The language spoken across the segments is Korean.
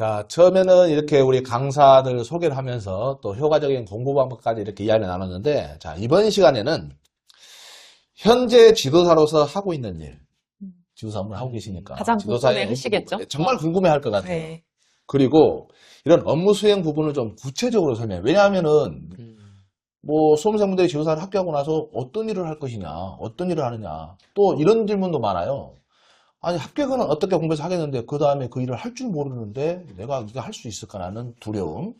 자, 처음에는 이렇게 우리 강사들 소개를 하면서 또 효과적인 공부 방법까지 이렇게 이야기를 나눴는데, 자, 이번 시간에는 현재 지도사로서 하고 있는 일, 지도사 업무를 하고 계시니까. 가장 지도사의 궁금해 하시겠죠? 정말 궁금해 할 것 같아요. 네. 그리고 이런 업무 수행 부분을 좀 구체적으로 설명해. 왜냐하면은, 뭐, 수험생분들이 지도사를 합격하고 나서 어떤 일을 할 것이냐, 어떤 일을 하느냐, 또 이런 질문도 많아요. 아니, 합격은 어떻게 공부해서 하겠는데, 그 다음에 그 일을 할 줄 모르는데, 내가 이거 할 수 있을까라는 두려움.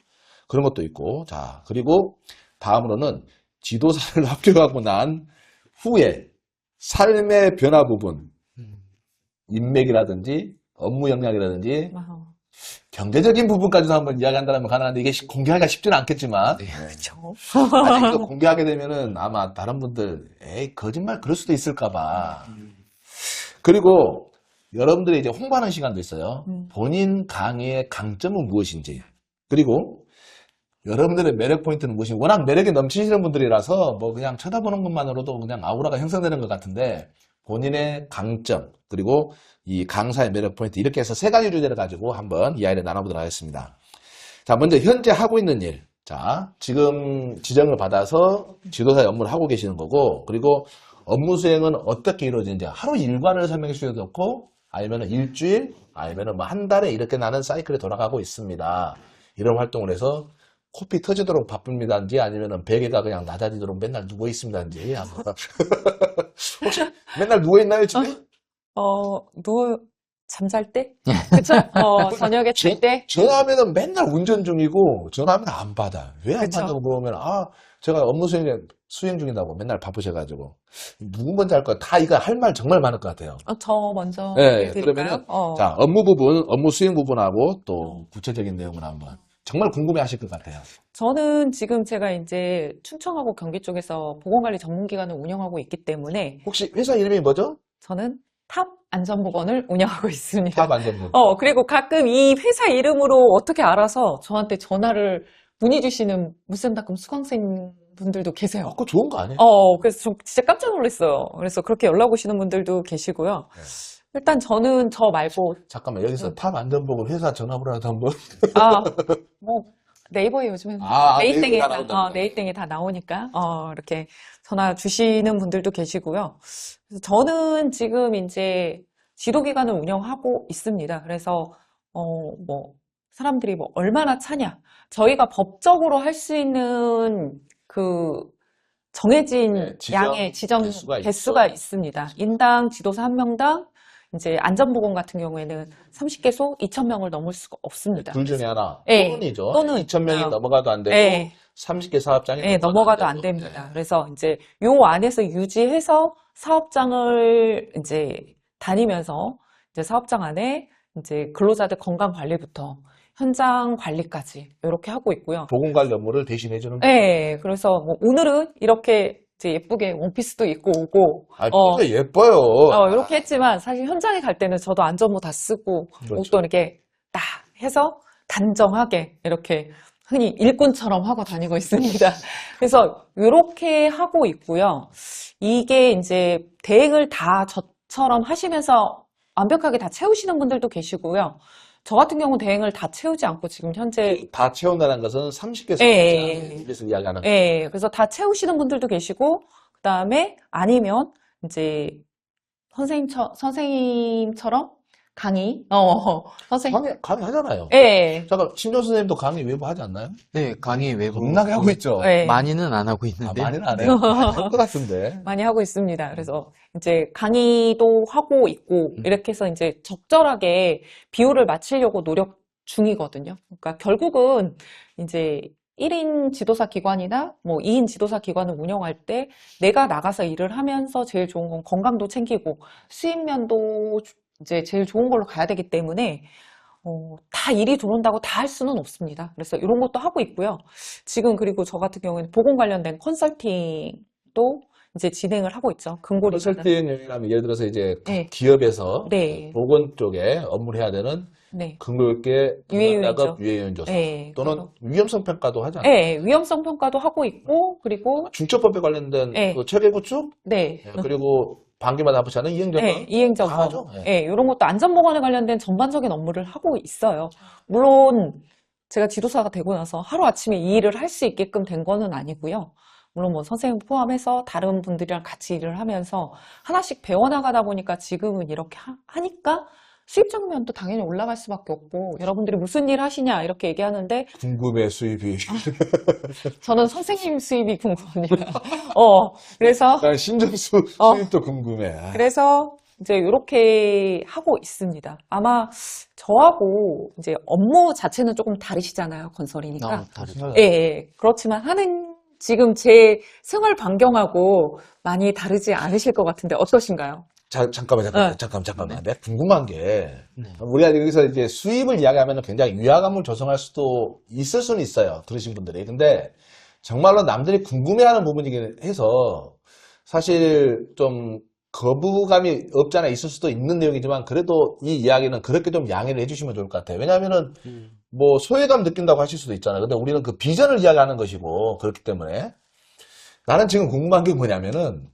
그런 것도 있고. 자, 그리고 다음으로는 지도사를 합격하고 난 후에 삶의 변화 부분, 인맥이라든지, 업무 역량이라든지, 와우. 경제적인 부분까지도 한번 이야기한다면 가능한데, 이게 공개하기가 쉽지는 않겠지만, 그렇죠. 만약 이거 공개하게 되면은 아마 다른 분들, 에이, 거짓말 그럴 수도 있을까봐. 그리고 여러분들이 이제 홍보하는 시간도 있어요. 본인 강의의 강점은 무엇인지. 그리고 여러분들의 매력 포인트는 무엇인지. 워낙 매력이 넘치시는 분들이라서 뭐 그냥 쳐다보는 것만으로도 그냥 아우라가 형성되는 것 같은데, 본인의 강점, 그리고 이 강사의 매력 포인트, 이렇게 해서 세 가지 주제를 가지고 한번 이야기를 나눠보도록 하겠습니다. 자, 먼저 현재 하고 있는 일. 자, 지금 지정을 받아서 지도사의 업무를 하고 계시는 거고, 그리고 업무 수행은 어떻게 이루어지는지, 하루 일과를 설명해 주셔도 좋고, 아니면 일주일, 아니면 뭐 한 달에 이렇게 나는 사이클이 돌아가고 있습니다. 이런 활동을 해서 코피 터지도록 바쁩니다인지, 아니면 베개가 그냥 낮아지도록 맨날 누워 있습니다인지. 혹시 맨날 누워 있나요, 집에? 잠잘 때? 그쵸? 저녁에 잘 때? 전화하면은 맨날 운전 중이고, 전화하면 안 받아. 왜 안 그쵸. 받냐고 물어보면, 제가 업무 수행 중이라고 맨날 바쁘셔가지고. 누구 먼저 할 거야? 다 이거 할 말 정말 많을 것 같아요. 저 먼저 네, 드릴까요? 그러면은, 자, 업무 부분, 업무 수행 부분하고 또 구체적인 내용을 한번. 정말 궁금해 하실 것 같아요. 저는 지금 제가 이제 충청하고 경기 쪽에서 보건관리 전문기관을 운영하고 있기 때문에 혹시 회사 이름이 뭐죠? 저는 탑 안전보건을 운영하고 있습니다. 탑 안전부. 그리고 가끔 이 회사 이름으로 어떻게 알아서 저한테 전화를 문의 주시는 무쌤닷컴 수강생 분들도 계세요. 그거 좋은 거 아니에요? 그래서 좀 진짜 깜짝 놀랐어요. 그래서 그렇게 연락 오시는 분들도 계시고요. 네. 일단 저는 저 말고, 잠깐만, 여기서 탑 안전보건 회사 전화번호라도 한번. 뭐, 네이버에 요즘엔 네이버에 네이땡에 다 나온다고. 네이땡에 다 나오니까, 이렇게 전화 주시는 분들도 계시고요. 그래서 저는 지금 이제 지도기관을 운영하고 있습니다. 그래서, 뭐, 사람들이 뭐, 얼마나 차냐. 저희가 법적으로 할 수 있는 정해진 양의 지정 개수가 있습니다. 인당 지도사 1명당 이제 안전보건 같은 경우에는 30개소 2,000명을 넘을 수가 없습니다. 둘 중에 하나. 네. 또는이죠. 또는 2,000명이 넘어가도 안 되고, 네. 30개 사업장이 넘어가도 안 됩니다. 그래서 이제 요 안에서 유지해서 사업장을 이제 다니면서 이제 사업장 안에 이제 근로자들 건강 관리부터 현장 관리까지 이렇게 하고 있고요. 보건관리 업무를 대신해 주는 거예요. 네, 그래서 뭐 오늘은 이렇게 이제 예쁘게 원피스도 입고 오고, 되게 예뻐요. 이렇게 했지만 사실 현장에 갈 때는 저도 안전모 다 쓰고 그렇죠. 옷도 이렇게 딱 해서 단정하게 이렇게 흔히 일꾼처럼 하고 다니고 있습니다. 그래서 이렇게 하고 있고요. 이게 이제 대행을 다 저처럼 하시면서 완벽하게 다 채우시는 분들도 계시고요. 저 같은 경우는 대행을 다 채우지 않고 지금 현재 다 채운다는 것은 30개 사업장에서 이야기하는 거예요. 그래서 다 채우시는 분들도 계시고, 그 다음에 아니면 이제 선생님처럼 강의 강의 하잖아요. 네. 잠깐, 신조 선생님도 강의 외부 하지 않나요? 네, 강의 외부 겁나게 하고 있죠. 네. 많이는 안 하고 있는데. 많이는 안 해요. 할 것 같은데. 많이 하고 있습니다. 그래서 이제 강의도 하고 있고, 이렇게 해서 이제 적절하게 비율을 맞추려고 노력 중이거든요. 그러니까 결국은 이제 1인 지도사 기관이나 뭐 2인 지도사 기관을 운영할 때 내가 나가서 일을 하면서 제일 좋은 건 건강도 챙기고 수입면도 이제 제일 좋은 걸로 가야 되기 때문에 다 일이 들어온다고 다 할 수는 없습니다. 그래서 이런 것도 하고 있고요. 지금 그리고 저 같은 경우에는 보건 관련된 컨설팅도 이제 진행을 하고 있죠. 컨설팅이라면 예를 들어서 이제 네. 기업에서 네. 보건 쪽에 업무를 해야 되는 네. 근로계 유해요인죠. 유해요인 조사 네. 또는 위험성 평가도 하잖아요. 네, 위험성 평가도 하고 있고, 그리고 중첩법에 관련된 네. 그 체계 구축, 네. 그리고 반기마다 한 번씩 하는 이행점은 네, 이행점서. 강하죠. 예. 네, 이런 것도 안전보건에 관련된 전반적인 업무를 하고 있어요. 물론 제가 지도사가 되고 나서 하루아침에 이 일을 할 수 있게끔 된 거는 아니고요. 물론 뭐 선생님 포함해서 다른 분들이랑 같이 일을 하면서 하나씩 배워나가다 보니까 지금은 이렇게 하니까 수입적 면도 당연히 올라갈 수밖에 없고, 여러분들이 무슨 일 하시냐 이렇게 얘기하는데 궁금해 수입이. 저는 선생님 수입이 궁금합니다. 그래서 난 신정수 어. 수입도 궁금해. 아, 그래서 이제 이렇게 하고 있습니다. 아마 저하고 이제 업무 자체는 조금 다르시잖아요, 건설이니까. 다르죠. 예, 예. 그렇지만 지금 제 생활 반경하고 많이 다르지 않으실 것 같은데 어떠신가요? 잠깐만. 네. 내가 궁금한 게, 네. 우리가 여기서 이제 수입을 이야기하면 굉장히 위화감을 조성할 수도 있을 수는 있어요. 들으신 분들이. 근데 정말로 남들이 궁금해하는 부분이긴 해서 사실 좀 거부감이 없지 않아 있을 수도 있는 내용이지만, 그래도 이 이야기는 그렇게 좀 양해를 해주시면 좋을 것 같아요. 왜냐하면은 뭐 소외감 느낀다고 하실 수도 있잖아요. 근데 우리는 그 비전을 이야기하는 것이고, 그렇기 때문에 나는 지금 궁금한 게 뭐냐면은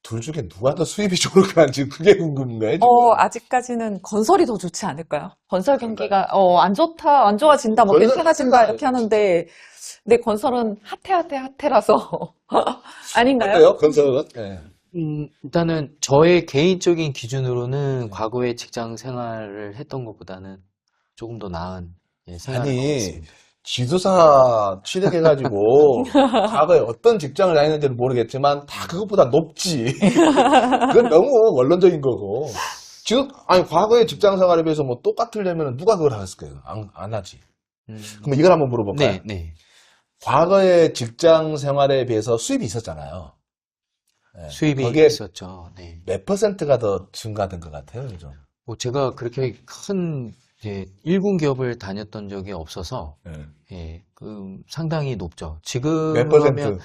둘 중에 누가 더 수입이 좋을까, 지금 그게 궁금한 거예요. 지금. 아직까지는 건설이 더 좋지 않을까요? 건설 경기가 안 좋아진다, 뭐 건설 괜찮아진다 이렇게 하는데, 근데 건설은 핫해라서 아닌가요? 어때요? 건설은? 네. 일단은 저의 개인적인 기준으로는 과거에 직장 생활을 했던 것보다는 조금 더 나은 생활을 하고 아니, 있습니다. 지도사 취득해가지고 과거에 어떤 직장을 다녔는지는 모르겠지만 다 그것보다 높지. 그건 너무 원론적인 거고. 아니, 과거의 직장 생활에 비해서 뭐 똑같으려면 누가 그걸 하겠어요? 안 하지. 그럼 이걸 한번 물어볼까요? 네, 네. 과거의 직장 생활에 비해서 수입이 있었잖아요. 네. 수입이 거기에 있었죠. 네. 몇 %가 더 증가된 것 같아요, 요즘? 뭐 제가 그렇게 큰 일군 기업을 다녔던 적이 없어서 네. 상당히 높죠. 몇 지금 퍼센트? 하면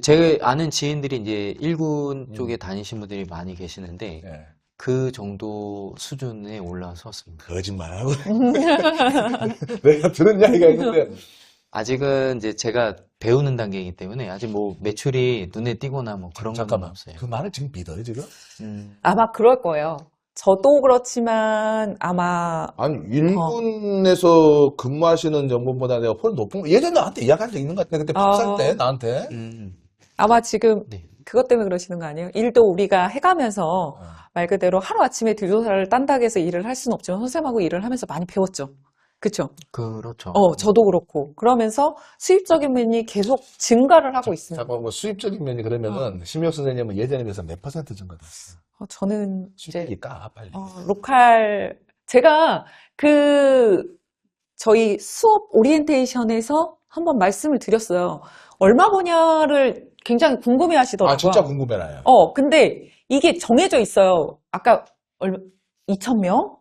제 아는 지인들이 이제 일군 쪽에 다니신 분들이 많이 계시는데 네. 그 정도 수준에 올라섰습니다. 거짓말하고. 내가 들은 이야기가 있는데. 아직은 이제 제가 배우는 단계이기 때문에 아직 뭐 매출이 눈에 띄거나 뭐 그런 건 잠깐만. 없어요. 그 말을 지금 믿어요, 지금? 아마 그럴 거예요. 저도 그렇지만 아마 아니, 일군에서 근무하시는 정보보다 내가 훨씬 높은 거, 예전에 나한테 이야기한 적 있는 것 같아. 그때 박살 때, 나한테. 아마 지금 네. 그것 때문에 그러시는 거 아니에요? 일도 우리가 해가면서 말 그대로 하루아침에 뒷조사를 딴다고 해서 일을 할 수는 없지만 선생님하고 일을 하면서 많이 배웠죠. 그쵸? 그렇죠. 저도 그렇고. 그러면서 수입적인 면이 계속 증가를 하고 있습니다. 잠깐만, 뭐 수입적인 면이 그러면은, 심혁 선생님은 예전에 비해서 몇 % 증가됐어요? 저는 이제 수입이 까, 빨리. 제가 저희 수업 오리엔테이션에서 한번 말씀을 드렸어요. 얼마 버냐를 굉장히 궁금해 하시더라고요. 아, 진짜 궁금해라요. 근데 이게 정해져 있어요. 아까 2,000명?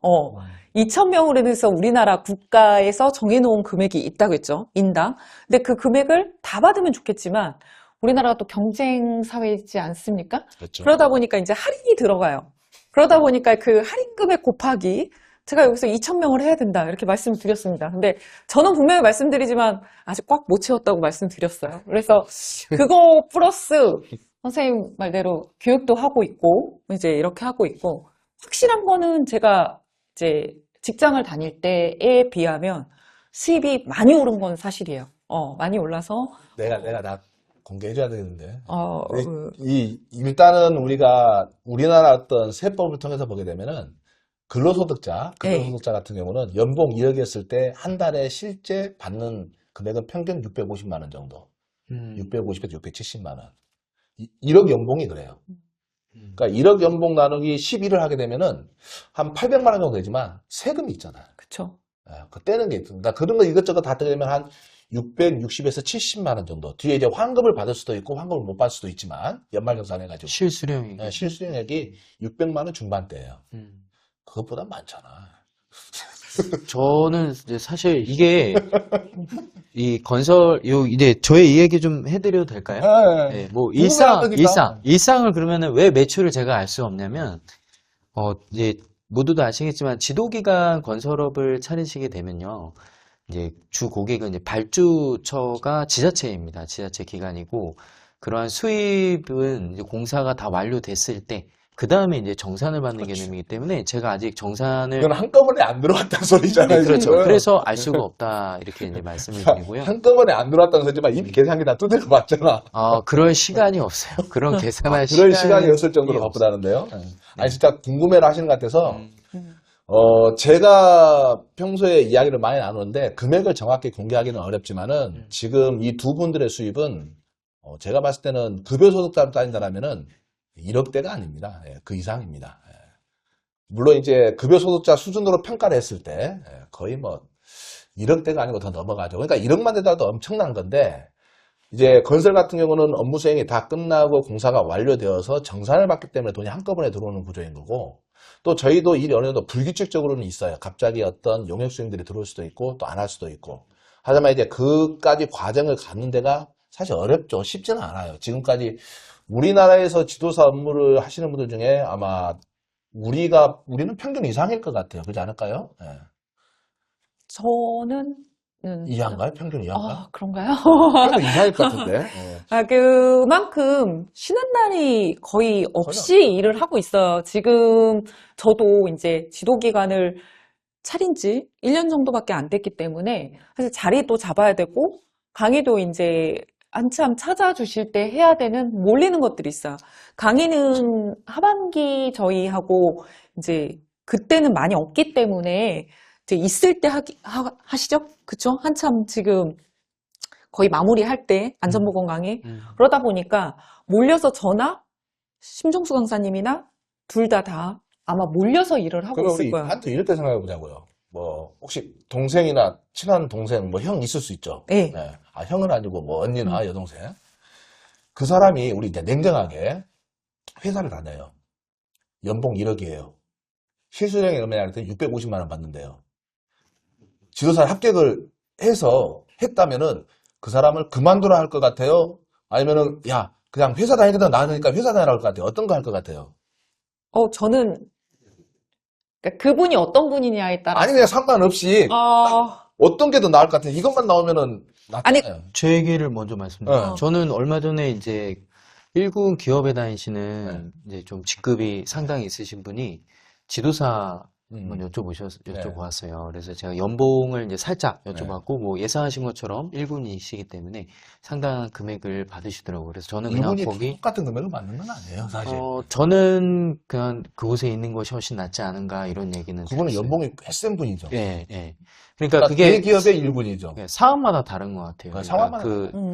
2,000명으로 해서 우리나라 국가에서 정해놓은 금액이 있다고 했죠. 인당. 근데 그 금액을 다 받으면 좋겠지만 우리나라가 또 경쟁 사회이지 않습니까? 그렇죠. 그러다 보니까 이제 할인이 들어가요. 그러다 보니까 그 할인 금액 곱하기 제가 여기서 2,000명을 해야 된다 이렇게 말씀을 드렸습니다. 근데 저는 분명히 말씀드리지만 아직 꽉 못 채웠다고 말씀드렸어요. 그래서 그거 플러스 선생님 말대로 교육도 하고 있고 이제 이렇게 하고 있고 확실한 거는 제가 이제 직장을 다닐 때에 비하면 수입이 많이 오른 건 사실이에요. 많이 올라서 내가 공개해줘야 되겠는데. 그 일단은 우리나라 어떤 세법을 통해서 보게 되면은 근로소득자 같은 경우는 연봉 2억이었을 때 한 달에 실제 받는 금액은 평균 650만 원 정도. 650에서 670만 원. 1억 연봉이 그래요. 그러니까 1억 연봉 나누기 11을 하게 되면은 한 800만 원 정도 되지만 세금이 있잖아요. 그쵸. 그 떼는 게 있습니다. 그런 거 이것저것 다 떼면 한 660에서 70만 원 정도. 뒤에 이제 환급을 받을 수도 있고 환급을 못 받을 수도 있지만 연말정산해가지고 실수령이. 실수령액이 600만 원 중반대예요. 그것보다 많잖아. 저는 이제 사실 이게 이 건설 이제 저의 이 얘기 좀 해드려도 될까요? 네, 뭐 일상을 그러면은 왜 매출을 제가 알 수 없냐면 이제 모두도 아시겠지만 지도기관 건설업을 차리시게 되면요. 이제 주 고객은 이제 발주처가 지자체입니다. 지자체 기관이고 그러한 수입은 이제 공사가 다 완료됐을 때, 그 다음에 이제 정산을 받는 그렇죠. 개념이기 때문에 제가 아직 정산을. 이건 한꺼번에 안 들어왔다는 소리잖아요. 네, 그렇죠. 지금. 그래서 알 수가 없다. 이렇게 이제 말씀을 드리고요. 한꺼번에 안 들어왔다는 소리지만 이미 계산기 다 두드려 봤잖아. 그럴 시간이 없어요. 그런 계산할 그럴 시간이 시간이 없을 정도로 없어요. 바쁘다는데요. 아니, 진짜 궁금해를 하시는 것 같아서, 음. 제가 평소에 이야기를 많이 나누는데, 금액을 정확히 공개하기는 어렵지만은, 지금 이 두 분들의 수입은, 제가 봤을 때는 급여소득자로 따진다면은, 1억대가 아닙니다. 예, 그 이상입니다. 예. 물론 이제 급여소득자 수준으로 평가를 했을 때, 거의 뭐, 1억대가 아니고 더 넘어가죠. 그러니까 1억만 되더라도 엄청난 건데, 이제 건설 같은 경우는 업무 수행이 다 끝나고 공사가 완료되어서 정산을 받기 때문에 돈이 한꺼번에 들어오는 구조인 거고, 또 저희도 일이 어느 정도 불규칙적으로는 있어요. 갑자기 어떤 용역 수행들이 들어올 수도 있고 또 안 할 수도 있고. 하지만 이제 그까지 과정을 갖는 데가 사실 어렵죠. 쉽지는 않아요. 지금까지 우리나라에서 지도사 업무를 하시는 분들 중에 아마 우리는 평균 이상일 것 같아요. 그렇지 않을까요? 예. 저는 이하인가요? 평균 이하인가요? 아, 그런가요? 평균 이하일 것 같은데. 예. 그만큼 쉬는 날이 거의 없이 일을 하고 있어요. 지금 저도 이제 지도 기간을 차린 지 1년 정도밖에 안 됐기 때문에 사실 자리도 잡아야 되고 강의도 이제 한참 찾아주실 때 해야 되는 몰리는 것들이 있어요. 강의는 하반기 저희하고 이제 그때는 많이 없기 때문에 이제 있을 때 하시죠? 그쵸? 한참 지금 거의 마무리할 때 안전보건 강의 그러다 보니까 몰려서 저나 심종수 강사님이나 둘 다 아마 몰려서 일을 하고 그럼 있을 우리 거예요. 한테 이렇게 생각해 보자고요. 뭐 혹시 동생이나 친한 동생, 뭐 형 있을 수 있죠. 네. 아, 형은 아니고 뭐 언니나 여동생. 그 사람이 우리 이제 냉정하게 회사를 다녀요. 연봉 1억이에요. 실수령이 얼마냐 그랬더니 650만 원 받는데요. 지도사 합격을 했다면은 그 사람을 그만두라 할 것 같아요? 아니면은 야 그냥 회사 다니기도 나으니까 회사 다니라 할 것 같아요? 어떤 거 할 것 같아요? 저는 그러니까 그분이 어떤 분이냐에 따라 아니 그냥 상관없이 어떤 게 더 나을 것 같아요? 이것만 나오면은 아니, 낫잖아요. 제 얘기를 먼저 말씀드릴게요. 저는 얼마 전에 이제 1군 기업에 다니시는 이제 좀 직급이 상당히 있으신 분이 지도사 한번 여쭤보았어요. 그래서 제가 연봉을 이제 살짝 여쭤봤고, 뭐 예상하신 것처럼 1군이시기 때문에 상당한 금액을 받으시더라고요. 그래서 저는 그냥 일본이 거기, 똑같은 금액을 받는 건 아니에요, 사실. 저는 그냥 그곳에 있는 것이 훨씬 낫지 않은가 이런 얘기는 그분은 들었어요. 연봉이 꽤 센 분이죠. 예, 예. 그러니까 그러니까 그게 대기업의 일군이죠. 상황마다 다른 것 같아요. 네, 그러니까 상황마다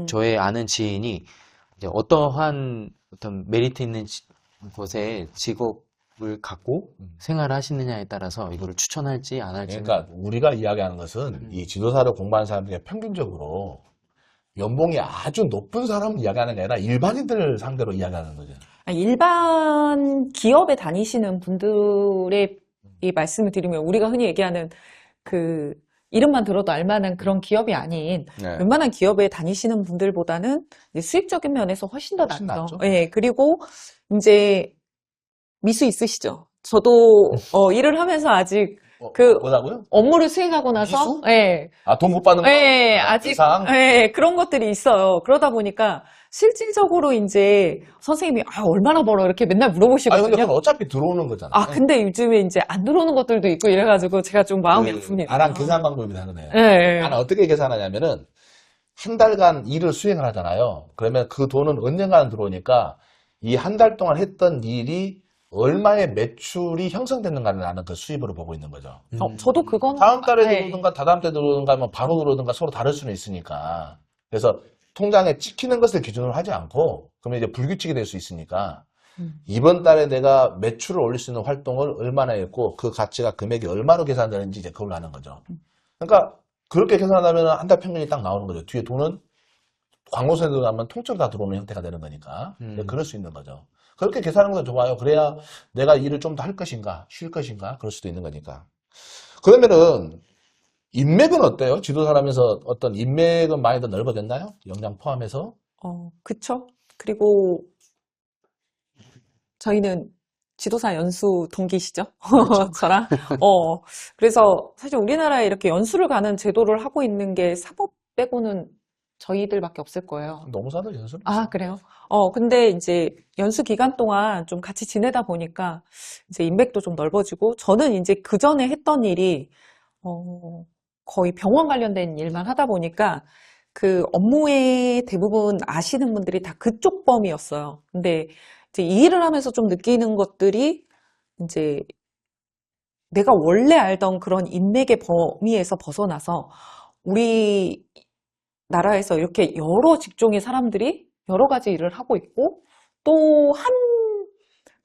저의 아는 지인이 이제 어떠한 어떤 메리트 있는 곳에 직업을 갖고 생활을 하시느냐에 따라서 이거를 추천할지 안 할지는. 그러니까 우리가 이야기하는 것은 이 지도사를 공부하는 사람 중에 평균적으로 연봉이 아주 높은 사람을 이야기하는 게 아니라 일반인들을 상대로 이야기하는 거죠. 일반 기업에 다니시는 분들의 이 말씀을 드리면 우리가 흔히 얘기하는 그 이름만 들어도 알만한 그런 기업이 아닌 웬만한 기업에 다니시는 분들보다는 이제 수익적인 면에서 훨씬 더 훨씬 낫죠. 낫죠. 예, 그리고 이제 미수 있으시죠? 저도 일을 하면서 아직 뭐라고요? 업무를 수행하고 나서 미수? 예. 아, 돈 못 받는 거? 예, 아직 이상? 예, 그런 것들이 있어요. 그러다 보니까 실질적으로 이제 선생님이 얼마나 벌어 이렇게 맨날 아니, 근데 물어보시거든요. 그건 어차피 들어오는 거잖아. 근데 요즘에 이제 안 들어오는 것들도 있고 이래가지고 제가 좀 마음이 아픕니다. 나랑 계산 방법이 다르네요. 예, 나는 어떻게 계산하냐면은 한 달간 일을 수행을 하잖아요. 그러면 그 돈은 언젠가는 들어오니까 이 한 달 동안 했던 일이 얼마의 매출이 형성됐는가를 나는 그 수입으로 보고 있는 거죠. 저도 그거는 다음 달에 예. 들어오든가 다다음 때 들어오든가 뭐 바로 들어오든가 서로 다를 수는 있으니까. 그래서 통장에 찍히는 것을 기준으로 하지 않고 그러면 이제 불규칙이 될 수 있으니까 이번 달에 내가 매출을 올릴 수 있는 활동을 얼마나 했고 그 가치가 금액이 얼마로 계산되는지 이제 그걸로 하는 거죠. 그러니까 그렇게 계산하면 한 달 평균이 딱 나오는 거죠. 뒤에 돈은 광고세에 들어가면 통째로 다 들어오는 형태가 되는 거니까. 그럴 수 있는 거죠. 그렇게 계산하는 거 좋아요. 그래야 내가 일을 좀 더 할 것인가, 쉴 것인가, 그럴 수도 있는 거니까. 그러면은, 인맥은 어때요? 지도사라면서 어떤 인맥은 많이 더 넓어졌나요? 역량 포함해서? 그쵸. 그리고 저희는 지도사 연수 동기시죠? 저랑. 그래서 사실 우리나라에 이렇게 연수를 가는 제도를 하고 있는 게 사법 빼고는 저희들밖에 없을 거예요. 노무사들 연수를 아, 그래요? 근데 이제 연수 기간 동안 좀 같이 지내다 보니까 이제 인맥도 좀 넓어지고, 저는 이제 그 전에 했던 일이, 거의 병원 관련된 일만 하다 보니까 그 업무의 대부분 아시는 분들이 다 그쪽 범위였어요. 근데 이제 이 일을 하면서 좀 느끼는 것들이 이제 내가 원래 알던 그런 인맥의 범위에서 벗어나서 우리 나라에서 이렇게 여러 직종의 사람들이 여러 가지 일을 하고 있고, 또 한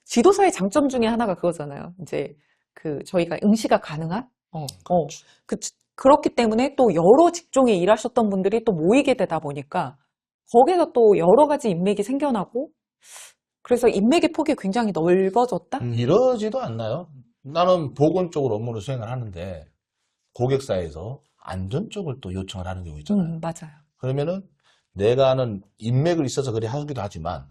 지도사의 장점 중에 하나가 그거잖아요. 이제 그 저희가 응시가 가능한? 그렇기 때문에 또 여러 직종에 일하셨던 분들이 또 모이게 되다 보니까 거기서 또 여러 가지 인맥이 생겨나고, 그래서 인맥의 폭이 굉장히 넓어졌다? 이러지도 않나요? 나는 보건 쪽으로 업무를 수행을 하는데 고객사에서 안전 쪽을 또 요청을 하는 경우 있잖아요. 맞아요. 그러면은 내가 아는 인맥을 있어서 그리 하기도 하지만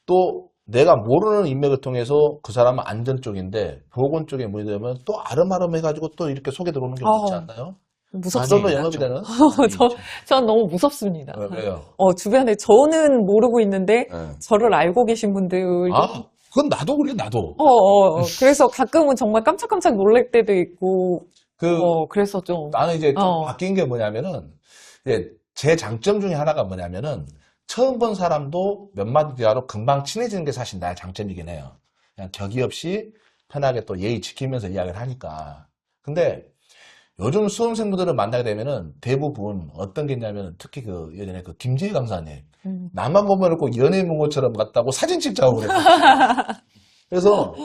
또 내가 모르는 인맥을 통해서 그 사람은 안전 쪽인데 보건 쪽에 문의되면 또 아름아름 해가지고 또 이렇게 속에 들어오는 경우 있지 않나요? 무섭습니다. 어떤 영업이 되는? 전 너무 무섭습니다. 왜요? 주변에 저는 모르고 있는데 네. 저를 알고 계신 분들도 그건 나도 그래, 나도. 그래서 가끔은 정말 깜짝깜짝 놀랄 때도 있고, 그래서 좀. 나는 이제 좀 바뀐 게 뭐냐면은, 이제 제 장점 중에 하나가 뭐냐면은, 처음 본 사람도 몇 마디 대화로 금방 친해지는 게 사실 나의 장점이긴 해요. 그냥 격이 없이 편하게 또 예의 지키면서 이야기를 하니까. 근데 요즘 수험생분들을 만나게 되면은 대부분 어떤 게 있냐면, 특히 그 예전에 그 김재희 강사님. 나만 보면 꼭 연예인 본 것처럼 같다고 사진 찍자고 그랬거든요. 그래서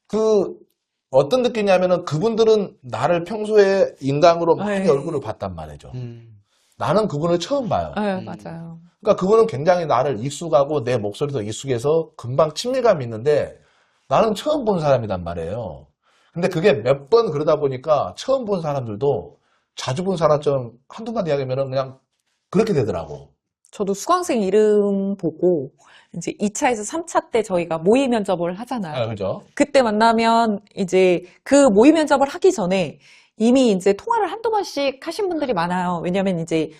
그 어떤 느낌이냐면은 그분들은 나를 평소에 인강으로 많이 얼굴을 봤단 말이죠. 나는 그분을 처음 봐요. 네, 맞아요. 그러니까 그분은 굉장히 나를 익숙하고 내 목소리도 익숙해서 금방 친밀감이 있는데 나는 처음 본 사람이란 말이에요. 근데 그게 몇 번 그러다 보니까 처음 본 사람들도 자주 본 사람처럼 한두 마디 이야기하면은 그냥 그렇게 되더라고. 저도 수강생 이름 보고 이제 2차에서 3차 때 저희가 모의 면접을 하잖아요. 그죠? 그때 만나면 이제 그 모의 면접을 하기 전에 이미 이제 통화를 한두 번씩 하신 분들이 많아요. 왜냐면 이제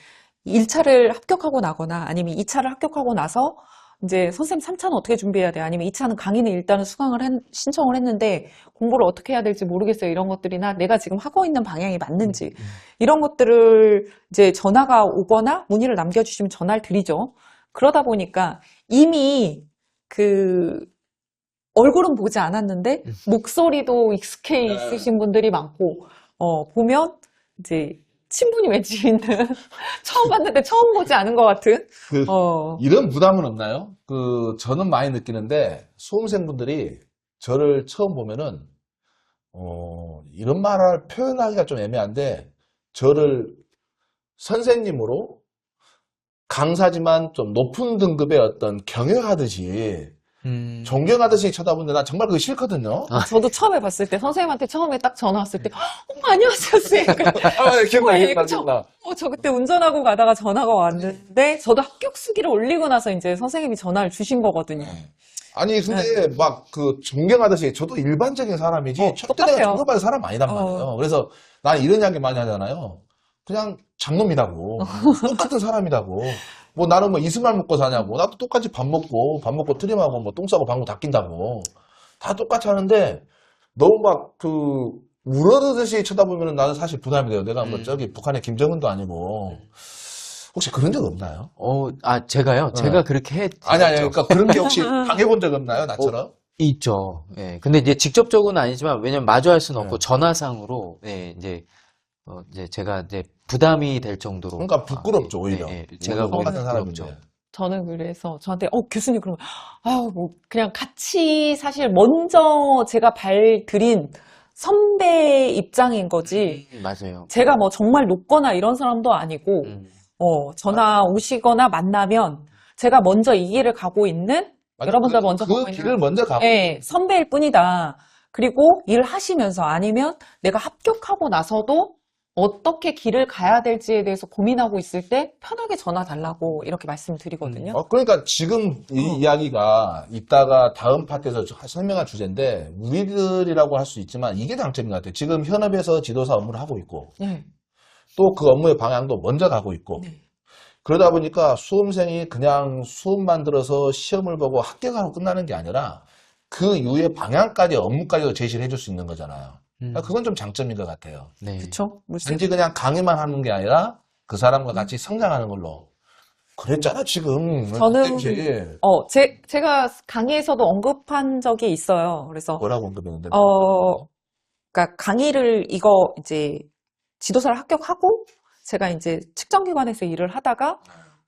1차를 합격하고 나거나 아니면 2차를 합격하고 나서 이제 선생님 3차는 어떻게 준비해야 돼? 아니면 2차는 강의는 일단은 신청을 했는데 공부를 어떻게 해야 될지 모르겠어요. 이런 것들이나 내가 지금 하고 있는 방향이 맞는지 이런 것들을 이제 전화가 오거나 문의를 남겨주시면 전화를 드리죠. 그러다 보니까 이미 그 얼굴은 보지 않았는데 목소리도 익숙해 있으신 분들이 많고 보면 이제 친분이 맺혀 있는 처음 봤는데 처음 보지 않은 것 같은 이런 부담은 없나요? 저는 많이 느끼는데 수험생분들이 저를 처음 보면은 이런 말을 표현하기가 좀 애매한데 저를 선생님으로 강사지만 좀 높은 등급의 어떤 경영하듯이 존경하듯이 쳐다보는데 난 정말 그거 싫거든요. 저도 처음에 봤을 때 선생님한테 처음에 딱 전화 왔을 때 안녕하세요 선생님. 기억나. 저 그때 운전하고 가다가 전화가 왔는데 저도 합격 수기를 올리고 나서 이제 선생님이 전화를 주신 거거든요. 아니 근데 막 그 존경하듯이 저도 일반적인 사람이지 절대 내가 존경받을 사람 아니단 말이에요. 그래서 난 이런 이야기 많이 하잖아요. 그냥 장놈이라고 똑같은 사람이라고. 뭐 나는 뭐 이슬만 먹고 사냐고. 나도 똑같이 밥 먹고 트림하고 뭐 똥 싸고 방구 닦인다고. 다 똑같이 하는데 너무 막 우러르듯이 쳐다보면 나는 사실 부담이 돼요. 내가 뭐 저기 북한의 김정은도 아니고. 혹시 그런 적 없나요? 제가요? 제가 그렇게 아니, 그러니까 그런 게 혹시 당해본 적 없나요? 나처럼? 있죠. 예. 근데 이제 직접적으로는 아니지만, 왜냐면 마주할 수는 없고, 전화상으로, 이제 제가 이제 부담이 될 정도로. 그러니까 부끄럽죠, 오히려. 제가 똑같은 사람인데. 부끄럽죠. 저는 그래서 저한테 교수님 그러면 뭐 그냥 같이 사실 먼저 제가 발 들인 선배 입장인 거지. 맞아요. 제가 뭐 정말 높거나 이런 사람도 아니고 전화 오시거나 만나면 제가 먼저 이 길을 가고 있는 여러분들 먼저 가고 있는 길을 먼저 가고 선배일 뿐이다. 그리고 일을 하시면서 아니면 내가 합격하고 나서도 어떻게 길을 가야 될지에 대해서 고민하고 있을 때 편하게 전화 달라고 이렇게 말씀드리거든요. 그러니까 지금 이 이야기가 이따가 다음 파트에서 설명할 주제인데 우리들이라고 할 수 있지만 이게 장점인 것 같아요. 지금 현업에서 지도사 업무를 하고 있고 또 그 업무의 방향도 먼저 가고 있고 그러다 보니까 수험생이 그냥 수업만 들어서 시험을 보고 합격하고 끝나는 게 아니라 그 이후에 방향까지 업무까지도 제시를 해줄 수 있는 거잖아요. 그러니까 그건 좀 장점인 것 같아요. 네. 그쵸? 단지 그냥 강의만 하는 게 아니라 그 사람과 같이 성장하는 걸로. 그랬잖아, 지금. 저는, 그때 제가 강의에서도 언급한 적이 있어요. 그래서, 뭐라고 언급했는데? 그러니까 강의를 이거 이제 지도사를 합격하고 제가 이제 측정기관에서 일을 하다가